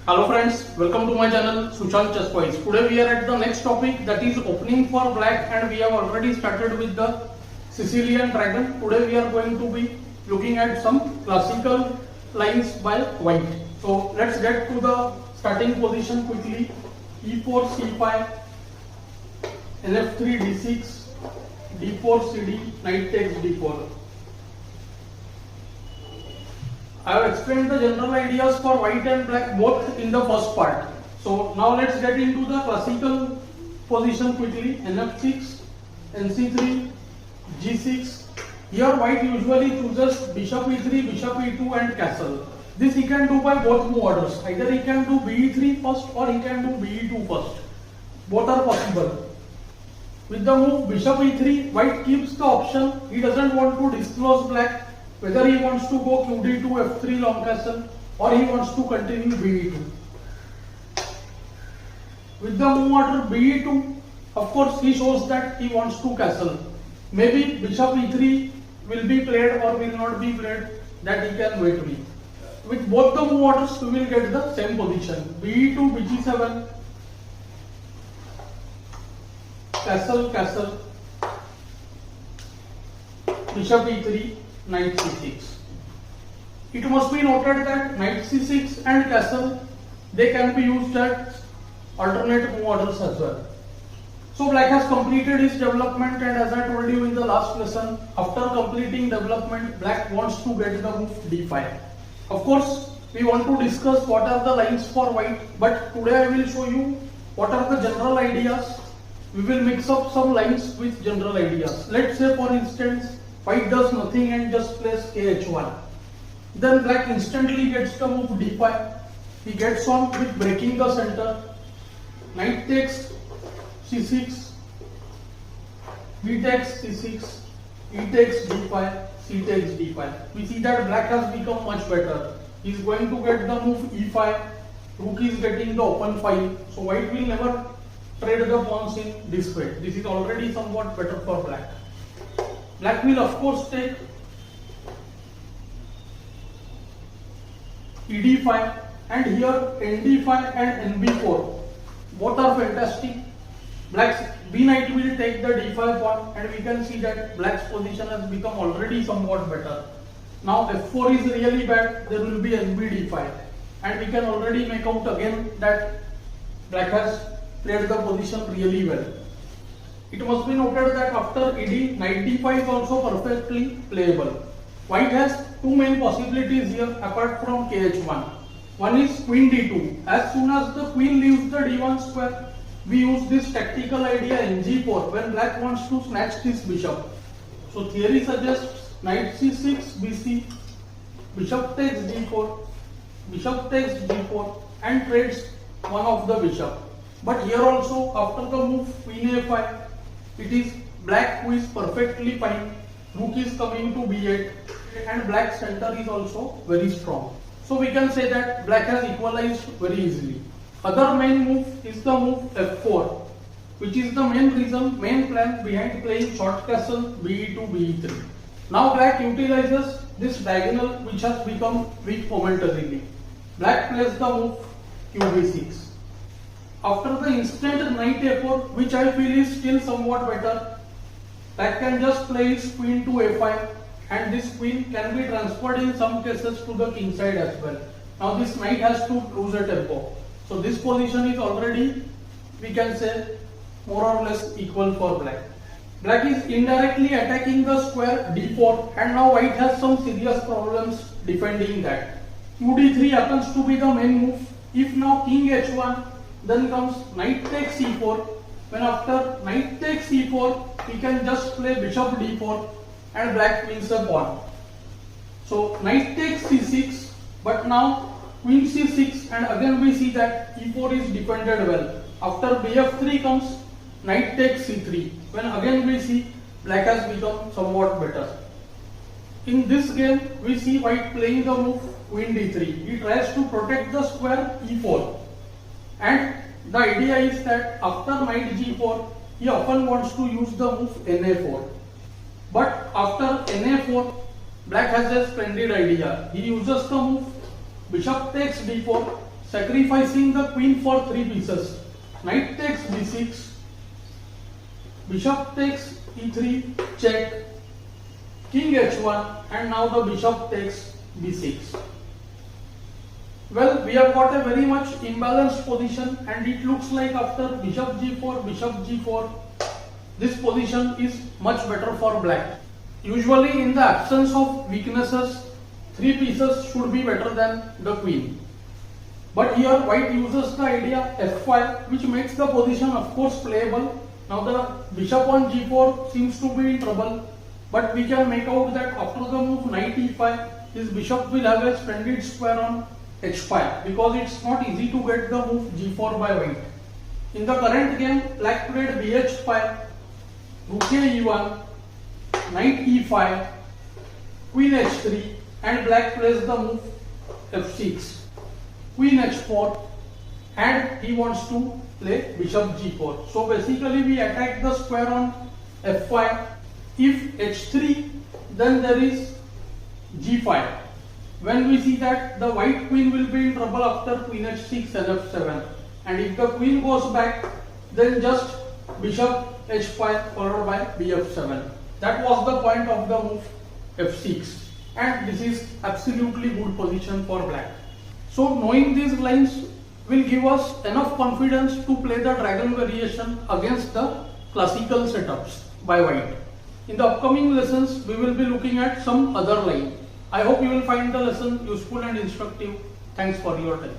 Hello friends, welcome to my channel Sushant Chess Boys. Today we are at the next topic, that is opening for black, and we have already started with the Sicilian dragon. Today we are going to be looking at some classical lines by white. So let's get to the starting position quickly. E4 C5, NF3 D6, D4 CD, knight takes D4. I have explained the general ideas for white and black both in the first part. So now let's get into the classical position quickly. NF6, NC3, G6. Here white usually chooses bishop E3, bishop E2 and castle. This he can do by both move orders. Either he can do BE3 first or he can do BE2 first. Both are possible. With the move bishop E3, white keeps the option. He doesn't want to disclose black whether he wants to go QD2 F3 long castle or he wants to continue BE2. With the move order BE2, of course he shows that he wants to castle. Maybe bishop E3 will be played or will not be played, that he can wait with. With both the move orders we will get the same position. BE2, BG7, castle, castle, bishop E3, knight C6. It must be noted that knight C6 and castle, they can be used as alternate move orders as well. So black has completed his development, and as I told you in the last lesson, after completing development, black wants to get the move D5. Of course, we want to discuss what are the lines for white, but today I will show you what are the general ideas. We will mix up some lines with general ideas. Let's say for instance, white does nothing and just plays KH1. Then black instantly gets the move D5. He gets on with breaking the center. Knight takes C6, B takes C6, E takes D5, C takes D5. We see that black has become much better. He is going to get the move E5. Rook is getting the open file. So white will never trade the pawns in this way. This is already somewhat better for black. Black will of course take ED5, and here ND5 and NB4 both are fantastic. Black's B knight will take the D5 pawn, and we can see that black's position has become already somewhat better. Now F4 is really bad, there will be NB-D5, and we can already make out again that black has played the position really well. It must be noted that after ED, knight D5 is also perfectly playable. White has two main possibilities here apart from KH1. One is queen D2. As soon as the queen leaves the D1 square, we use this tactical idea in G4 when black wants to snatch this bishop. So theory suggests knight C6, BC, bishop takes D4, bishop takes D4 and trades one of the bishop. But here also after the move queen A5, it is black who is perfectly fine. Rook is coming to B8 and black center is also very strong. So we can say that black has equalized very easily. Other main move is the move F4, which is the main plan behind playing short castle BE2, BE3. Now black utilizes this diagonal which has become weak momentarily. Black plays the move QB6. After the instant knight A4, which I feel is still somewhat better, black can just play his queen to A5, and this queen can be transferred in some cases to the king side as well. Now this knight has to lose a tempo. So this position is already, we can say, more or less equal for black. Black is indirectly attacking the square D4, and now white has some serious problems defending that. QD3 happens to be the main move. If now king H1, then comes knight takes C4. When after knight takes C4, we can just play bishop D4 and black wins a pawn. So knight takes C6, but now queen C6, and again we see that E4 is defended well. After BF3 comes knight takes C3, when again we see black has become somewhat better. In this game we see white playing the move queen D3. He tries to protect the square E4. And the idea is that after knight G4, he often wants to use the move NA4. But after NA4, black has a splendid idea. He uses the move bishop takes D4, sacrificing the queen for 3 pieces. Knight takes b6, bishop takes e3, check, king h1, and now the bishop takes b6. Well, we have got a very much imbalanced position, and it looks like after bishop g4, this position is much better for black. Usually in the absence of weaknesses, 3 pieces should be better than the queen. But here white uses the idea f5, which makes the position of course playable. Now the bishop on g4 seems to be in trouble, but we can make out that after the move knight e5, his bishop will have a splendid square on h5, because it's not easy to get the move g4 by white. In the current game, black played bh5, rook e1, knight e5, queen h3, and black plays the move f6, queen h4, and he wants to play bishop g4. So basically we attack the square on f5. If h3, then there is g5. When we see that the white queen will be in trouble after queen h6 and f7, and if the queen goes back, then just bishop h5 followed by bf7. That was the point of the move f6, and this is absolutely good position for black. So knowing these lines will give us enough confidence to play the dragon variation against the classical setups by white. In the upcoming lessons, we will be looking at some other line. I hope you will find the lesson useful and instructive. Thanks for your time.